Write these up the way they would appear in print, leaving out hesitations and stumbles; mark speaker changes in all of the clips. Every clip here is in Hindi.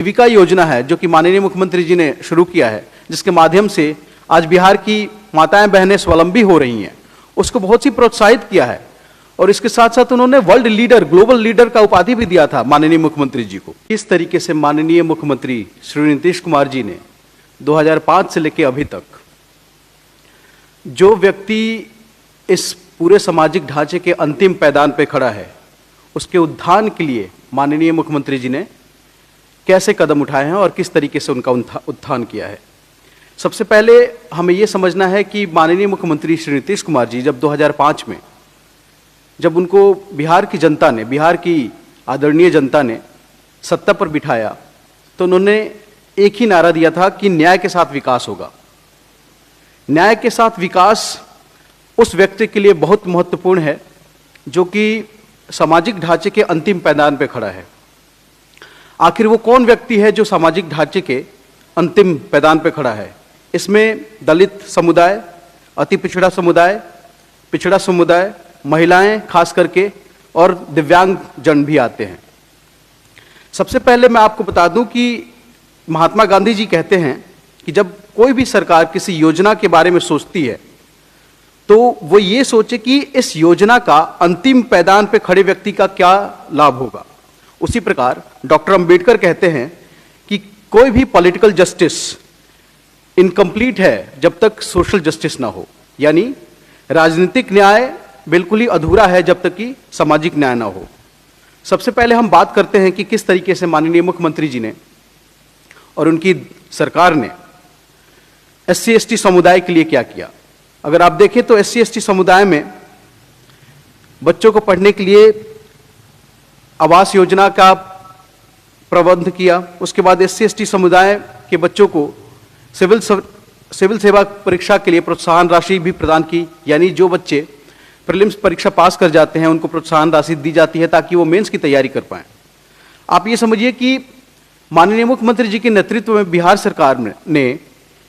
Speaker 1: जीविका योजना है जो कि माननीय मुख्यमंत्री जी ने शुरू किया है, जिसके माध्यम से आज बिहार की माताएं बहनें स्वावलंबी हो रही हैं, उसको बहुत ही प्रोत्साहित किया है। और इसके साथ साथ उन्होंने वर्ल्ड लीडर, ग्लोबल लीडर का उपाधि भी दिया था माननीय मुख्यमंत्री जी को। इस तरीके से माननीय मुख्यमंत्री श्री नीतीश कुमार जी ने 2005 से लेकर अभी तक जो व्यक्ति इस पूरे सामाजिक ढांचे के अंतिम पैदान पर खड़ा है, उसके उत्थान के लिए माननीय मुख्यमंत्री जी ने कैसे कदम उठाए हैं और किस तरीके से उनका उत्थान किया है। सबसे पहले हमें यह समझना है कि माननीय मुख्यमंत्री श्री नीतीश कुमार जी जब 2005 में जब उनको बिहार की जनता ने, बिहार की आदरणीय जनता ने सत्ता पर बिठाया, तो उन्होंने एक ही नारा दिया था कि न्याय के साथ विकास होगा। न्याय के साथ विकास उस व्यक्ति के लिए बहुत महत्वपूर्ण है जो कि सामाजिक ढांचे के अंतिम पैदान पर खड़ा है। आखिर वो कौन व्यक्ति है जो सामाजिक ढांचे के अंतिम पैदान पर खड़ा है? इसमें दलित समुदाय, अति पिछड़ा समुदाय, पिछड़ा समुदाय, महिलाएं खास करके और दिव्यांग जन भी आते हैं। सबसे पहले मैं आपको बता दूं कि महात्मा गांधी जी कहते हैं कि जब कोई भी सरकार किसी योजना के बारे में सोचती है तो वो ये सोचे कि इस योजना का अंतिम पैदान पे खड़े व्यक्ति का क्या लाभ होगा। उसी प्रकार डॉक्टर अंबेडकर कहते हैं कि कोई भी पॉलिटिकल जस्टिस इनकम्प्लीट है जब तक सोशल जस्टिस ना हो, यानी राजनीतिक न्याय बिल्कुल ही अधूरा है जब तक कि सामाजिक न्याय ना हो। सबसे पहले हम बात करते हैं कि किस तरीके से माननीय मुख्यमंत्री जी ने और उनकी सरकार ने SC ST समुदाय के लिए क्या किया। अगर आप देखें तो SC ST समुदाय में बच्चों को पढ़ने के लिए आवास योजना का प्रबंध किया। उसके बाद SC ST समुदाय के बच्चों को सिविल सेवा परीक्षा के लिए प्रोत्साहन राशि भी प्रदान की, यानी जो बच्चे प्रीलिम्स परीक्षा पास कर जाते हैं उनको प्रोत्साहन राशि दी जाती है ताकि वो मेंस की तैयारी कर पाएं। आप ये समझिए कि माननीय मुख्यमंत्री जी के नेतृत्व में बिहार सरकार ने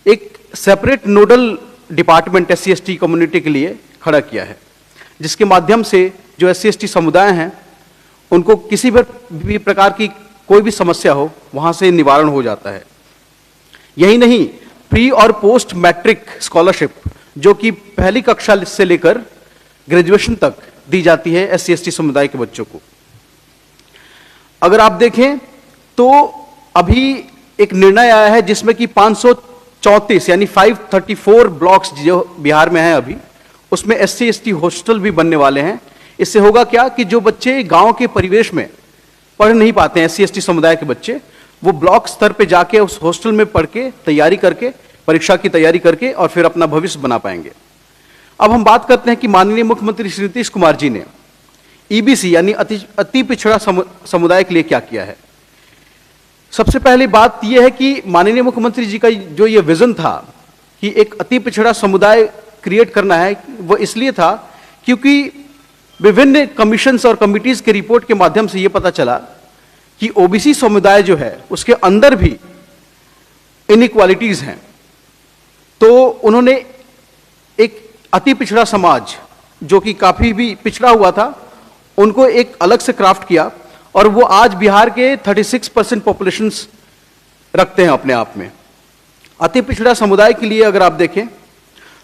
Speaker 1: एक separate nodal department SC ST community के लिए खड़ा किया है, जिसके माध्यम से जो SC ST समुदाय हैं उनको किसी भी प्रकार की कोई भी समस्या हो वहां से निवारण हो जाता है। यही नहीं, प्री और पोस्ट मैट्रिक स्कॉलरशिप जो कि पहली कक्षा से लेकर ग्रेजुएशन तक दी जाती है SC ST समुदाय के बच्चों को। अगर आप देखें तो अभी एक निर्णय आया है जिसमें कि 534 यानी 534 ब्लॉक्स जो बिहार में हैं अभी, उसमें SC ST हॉस्टल भी बनने वाले हैं। इससे होगा क्या कि जो बच्चे गांव के परिवेश में पढ़ नहीं पाते हैं, SC ST समुदाय के बच्चे, वो ब्लॉक स्तर पे जाके उस हॉस्टल में पढ़ के तैयारी करके, परीक्षा की तैयारी करके और फिर अपना भविष्य बना पाएंगे। अब हम बात करते हैं कि माननीय मुख्यमंत्री श्री नीतीश कुमार जी ने EBC यानी अति पिछड़ा समुदाय के लिए क्या किया है। सबसे पहली बात यह है कि माननीय मुख्यमंत्री जी का जो ये विजन था कि एक अति पिछड़ा समुदाय क्रिएट करना है, वो इसलिए था क्योंकि विभिन्न कमीशंस और कमिटीज के रिपोर्ट के माध्यम से यह पता चला कि OBC समुदाय जो है उसके अंदर भी इनइक्वालिटीज हैं। तो उन्होंने एक अति पिछड़ा समाज जो कि काफी भी पिछड़ा हुआ था, उनको एक अलग से क्राफ्ट किया और वो आज बिहार के 36% पॉपुलेशन रखते हैं अपने आप में। अति पिछड़ा समुदाय के लिए अगर आप देखें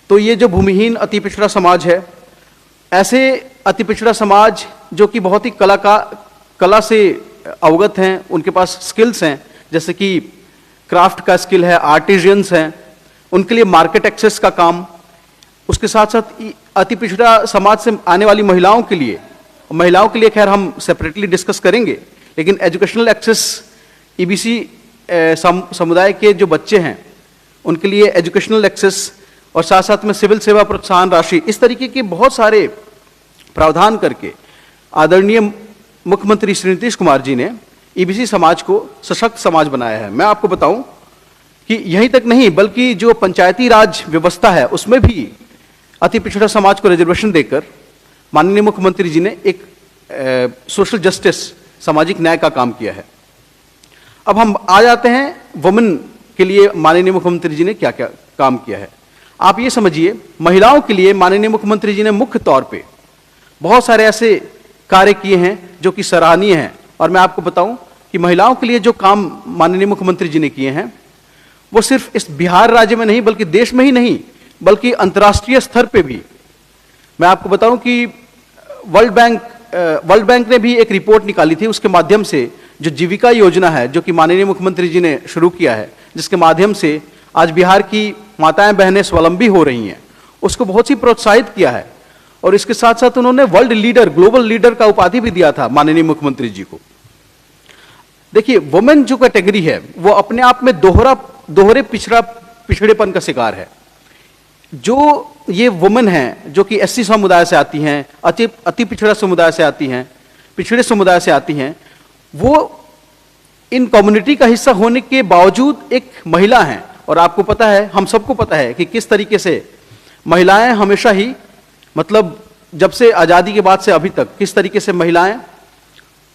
Speaker 1: तो ये जो भूमिहीन अति पिछड़ा समाज है, ऐसे अति पिछड़ा समाज जो कि बहुत ही कला से अवगत हैं, उनके पास स्किल्स हैं, जैसे कि क्राफ्ट का स्किल है, आर्टिजियंस हैं, उनके लिए मार्केट एक्सेस का काम। उसके साथ साथ अति पिछड़ा समाज से आने वाली महिलाओं के लिए खैर हम सेपरेटली डिस्कस करेंगे, लेकिन एजुकेशनल एक्सेस EBC समुदाय के जो बच्चे हैं उनके लिए एजुकेशनल एक्सेस और साथ साथ में सिविल सेवा प्रोत्साहन राशि, इस तरीके के बहुत सारे प्रावधान करके आदरणीय मुख्यमंत्री श्री नीतीश कुमार जी ने EBC समाज को सशक्त समाज बनाया है। मैं आपको बताऊं कि यहीं तक नहीं बल्कि जो पंचायती राज व्यवस्था है उसमें भी अति पिछड़ा समाज को रिजर्वेशन देकर माननीय मुख्यमंत्री जी ने एक सोशल जस्टिस, सामाजिक न्याय का काम किया है। अब हम आ जाते हैं वुमेन के लिए माननीय मुख्यमंत्री जी ने क्या क्या काम किया है। आप ये समझिए, महिलाओं के लिए माननीय मुख्यमंत्री जी ने मुख्य तौर पे बहुत सारे ऐसे कार्य किए हैं जो कि सराहनीय हैं। और मैं आपको बताऊं कि महिलाओं के लिए जो काम माननीय मुख्यमंत्री जी ने किए हैं वो सिर्फ इस बिहार राज्य में नहीं बल्कि देश में ही नहीं बल्कि अंतर्राष्ट्रीय स्तर पे भी। मैं आपको बताऊं कि वर्ल्ड बैंक ने भी एक रिपोर्ट निकाली थी, उसके माध्यम से जो जीविका योजना है जो कि माननीय मुख्यमंत्री जी ने शुरू किया है, जिसके माध्यम से आज बिहार की माताएं बहनें स्वावलंबी हो रही हैं, उसको बहुत ही प्रोत्साहित किया है। और इसके साथ साथ उन्होंने वर्ल्ड लीडर, ग्लोबल लीडर का उपाधि भी दिया था माननीय मुख्यमंत्री जी को। देखिए, वुमेन जो कैटेगरी है वो अपने आप में दोहरे पिछड़ेपन का शिकार है। जो ये वुमेन हैं जो कि एससी समुदाय से आती हैं, अति पिछड़ा समुदाय से आती हैं, पिछड़े समुदाय से आती हैं, वो इन कम्युनिटी का हिस्सा होने के बावजूद एक महिला हैं। और आपको पता है, हम सबको पता है कि किस तरीके से महिलाएं हमेशा ही, मतलब जब से आज़ादी के बाद से अभी तक, किस तरीके से महिलाएं,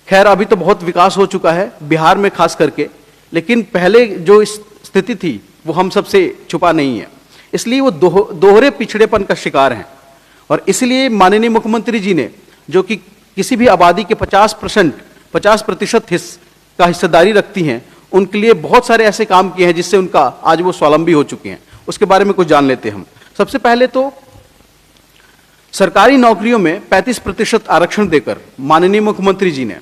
Speaker 1: खैर अभी तो बहुत विकास हो चुका है बिहार में खास करके, लेकिन पहले जो स्थिति थी वो हम सबसे छुपा नहीं है, इसलिए वो दोहरे पिछड़ेपन का शिकार हैं। और इसलिए माननीय मुख्यमंत्री जी ने, जो कि किसी भी आबादी के 50% का हिस्सेदारी रखती हैं, उनके लिए बहुत सारे ऐसे काम किए हैं जिससे उनका आज वो स्वावलंबी हो चुके हैं। उसके बारे में कुछ जान लेते हैं हम। सबसे पहले तो सरकारी नौकरियों में 35% आरक्षण देकर माननीय मुख्यमंत्री जी ने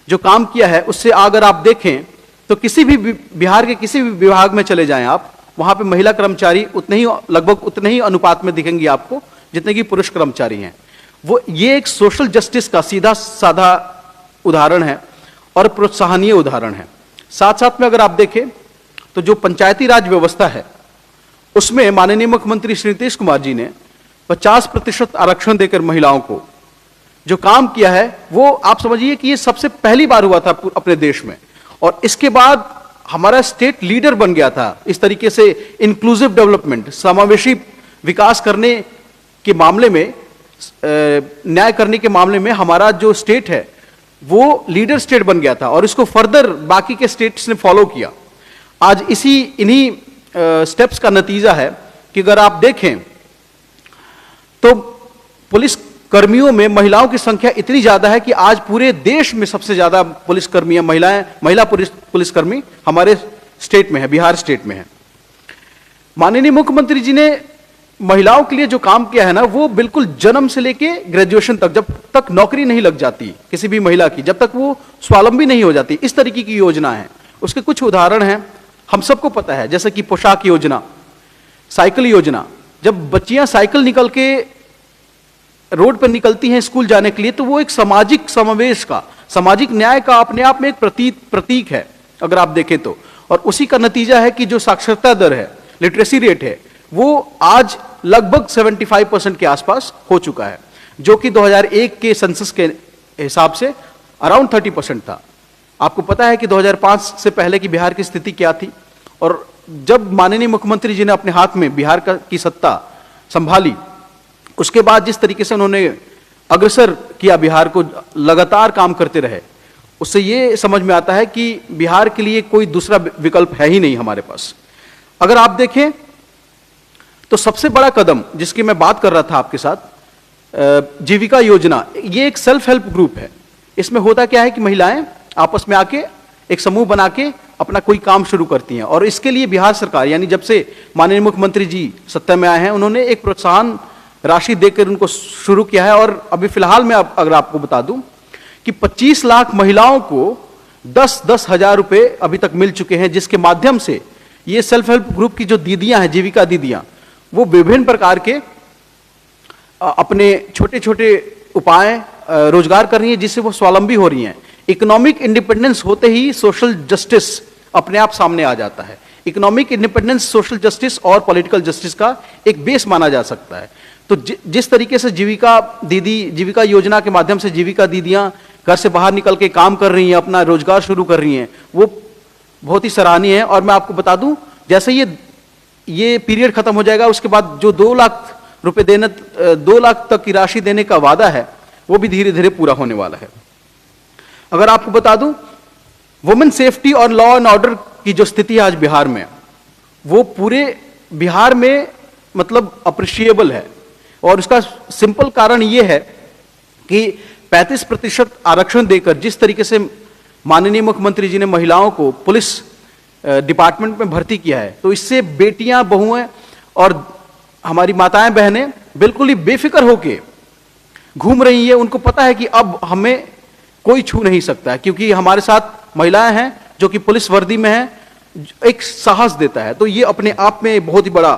Speaker 1: जो काम किया है, उससे अगर आप देखें तो किसी भी बिहार के किसी भी विभाग में चले जाएं आप, वहां पे महिला कर्मचारी लगभग उतने ही अनुपात में दिखेंगे आपको जितने कि पुरुष कर्मचारी हैं। ये एक सोशल जस्टिस का सीधा साधा उदाहरण है और प्रोत्साहनीय उदाहरण है। साथ साथ में अगर आप देखें तो जो पंचायती राज व्यवस्था है उसमें माननीय मुख्यमंत्री श्री नीतीश कुमार जी ने 50% आरक्षण देकर महिलाओं को जो काम किया है, वो आप समझिए कि ये सबसे पहली बार हुआ था अपने देश में। और इसके बाद हमारा स्टेट लीडर बन गया था इस तरीके से इंक्लूसिव डेवलपमेंट, समावेशी विकास करने के मामले में, न्याय करने के मामले में हमारा जो स्टेट है वो लीडर स्टेट बन गया था। और इसको फर्दर बाकी के स्टेट्स ने फॉलो किया। आज इन्हीं स्टेप्स का नतीजा है कि अगर आप देखें तो पुलिस कर्मियों में महिलाओं की संख्या इतनी ज्यादा है कि आज पूरे देश में सबसे ज्यादा पुलिसकर्मी महिला पुलिसकर्मी हमारे स्टेट में है, बिहार स्टेट में है। माननीय मुख्यमंत्री जी ने महिलाओं के लिए जो काम किया है ना, वो बिल्कुल जन्म से लेके ग्रेजुएशन तक, जब तक नौकरी नहीं लग जाती किसी भी महिला की, जब तक वो स्वावलंबी नहीं हो जाती, इस तरीके की योजना है। उसके कुछ उदाहरण हैं, हम सबको पता है, जैसे कि पोशाक योजना, साइकिल योजना। जब बच्चियां साइकिल निकल के रोड पर निकलती हैं स्कूल जाने के लिए, तो वो एक सामाजिक समावेश का, सामाजिक न्याय का अपने आप में एक प्रतीक है अगर आप देखें तो। और उसी का नतीजा है कि जो साक्षरता दर है, लिटरेसी रेट है, वो आज लगभग 75% के आसपास हो चुका है, जो कि 2001 के सेंसस के हिसाब से अराउंड 30% था। आपको पता है कि 2005 से पहले की बिहार की स्थिति क्या थी। और जब माननीय मुख्यमंत्री जी ने अपने हाथ में बिहार की सत्ता संभाली, उसके बाद जिस तरीके से उन्होंने अग्रसर किया बिहार को, लगातार काम करते रहे, उससे ये समझ में आता है कि बिहार के लिए कोई दूसरा विकल्प है ही नहीं हमारे पास। अगर आप देखें तो सबसे बड़ा कदम जिसकी मैं बात कर रहा था आपके साथ, जीविका योजना, ये एक सेल्फ हेल्प ग्रुप है। इसमें होता क्या है कि महिलाएं आपस में आके एक समूह बना के अपना कोई काम शुरू करती हैं। और इसके लिए बिहार सरकार, यानी जब से माननीय मुख्यमंत्री जी सत्ता में आए हैं, उन्होंने एक प्रोत्साहन राशि देकर उनको शुरू किया है। और अभी फिलहाल में अगर आपको बता दूं कि 25 लाख महिलाओं को 10-10 हजार रुपए अभी तक मिल चुके हैं, जिसके माध्यम से ये सेल्फ हेल्प ग्रुप की जो दीदियां हैं, जीविका दीदियां, वो विभिन्न प्रकार के अपने छोटे छोटे उपाय रोजगार कर रही हैं, जिससे वो स्वावलंबी हो रही हैं। इकोनॉमिक इंडिपेंडेंस होते ही सोशल जस्टिस अपने आप सामने आ जाता है। इकोनॉमिक इंडिपेंडेंस सोशल जस्टिस और पॉलिटिकल जस्टिस का एक बेस माना जा सकता है। तो जिस तरीके से जीविका योजना के माध्यम से जीविका दीदियां घर से बाहर निकल के काम कर रही हैं, अपना रोजगार शुरू कर रही हैं, वो बहुत ही सराहनीय है। और मैं आपको बता दूं, जैसे ये पीरियड खत्म हो जाएगा, उसके बाद जो 2 लाख रुपए 2 लाख तक की राशि देने का वादा है, वो भी धीरे धीरे पूरा होने वाला है। अगर आपको बता दूं, वुमेन सेफ्टी और लॉ एंड ऑर्डर की जो स्थिति है आज बिहार में, वो पूरे बिहार में मतलब अप्रिशिएबल है। और उसका सिंपल कारण ये है कि 35% आरक्षण देकर जिस तरीके से माननीय मुख्यमंत्री जी ने महिलाओं को पुलिस डिपार्टमेंट में भर्ती किया है, तो इससे बेटियां, बहुएं और हमारी माताएं बहनें बिल्कुल ही बेफिक्र होके घूम रही है। उनको पता है कि अब हमें कोई छू नहीं सकता है, क्योंकि हमारे साथ महिलाएं हैं जो कि पुलिस वर्दी में हैं, एक साहस देता है। तो ये अपने आप में बहुत ही बड़ा,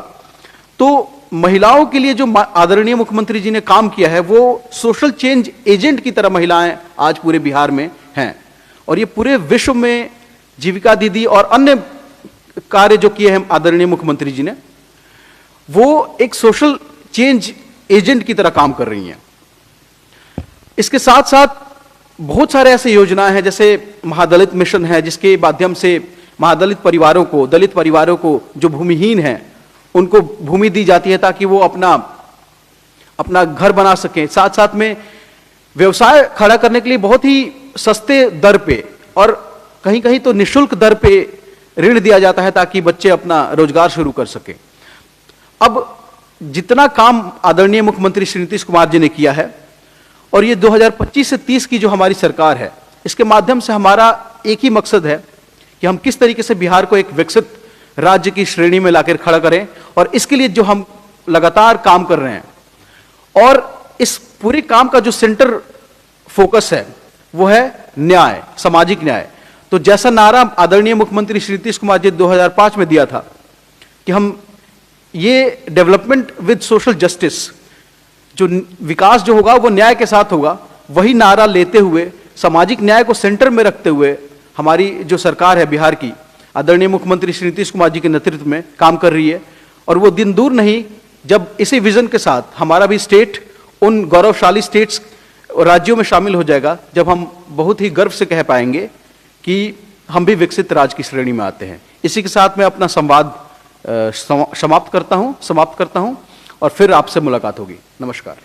Speaker 1: तो महिलाओं के लिए जो आदरणीय मुख्यमंत्री जी ने काम किया है, वो सोशल चेंज एजेंट की तरह महिलाएं आज पूरे बिहार में हैं। और ये पूरे विश्व में जीविका दीदी और अन्य कार्य जो किए हैं आदरणीय मुख्यमंत्री जी ने, वो एक सोशल चेंज एजेंट की तरह काम कर रही हैं। इसके साथ साथ बहुत सारे ऐसे योजनाएं हैं, जैसे महादलित मिशन है, जिसके माध्यम से महादलित परिवारों को, दलित परिवारों को जो भूमिहीन हैं उनको भूमि दी जाती है ताकि वो अपना घर बना सकें। साथ साथ में व्यवसाय खड़ा करने के लिए बहुत ही सस्ते दर पे और कहीं कहीं तो निःशुल्क दर पे ऋण दिया जाता है ताकि बच्चे अपना रोजगार शुरू कर सकें। अब जितना काम आदरणीय मुख्यमंत्री श्री नीतीश कुमार जी ने किया है, और ये 2025 से 30 की जो हमारी सरकार है, इसके माध्यम से हमारा एक ही मकसद है कि हम किस तरीके से बिहार को एक विकसित राज्य की श्रेणी में लाकर खड़ा करें। और इसके लिए जो हम लगातार काम कर रहे हैं, और इस पूरे काम का जो सेंटर फोकस है वो है न्याय, सामाजिक न्याय। तो जैसा नारा आदरणीय मुख्यमंत्री श्री नीतीश कुमार जी 2005 में दिया था कि हम ये डेवलपमेंट विद सोशल जस्टिस, जो विकास जो होगा वो न्याय के साथ होगा, वही नारा लेते हुए सामाजिक न्याय को सेंटर में रखते हुए हमारी जो सरकार है बिहार की, आदरणीय मुख्यमंत्री श्री नीतीश कुमार जी के नेतृत्व में काम कर रही है। और वो दिन दूर नहीं जब इसी विजन के साथ हमारा भी स्टेट उन गौरवशाली स्टेट्स और राज्यों में शामिल हो जाएगा, जब हम बहुत ही गर्व से कह पाएंगे कि हम भी विकसित राज्य की श्रेणी में आते हैं। इसी के साथ मैं अपना संवाद समाप्त करता हूं और फिर आपसे मुलाकात होगी। नमस्कार।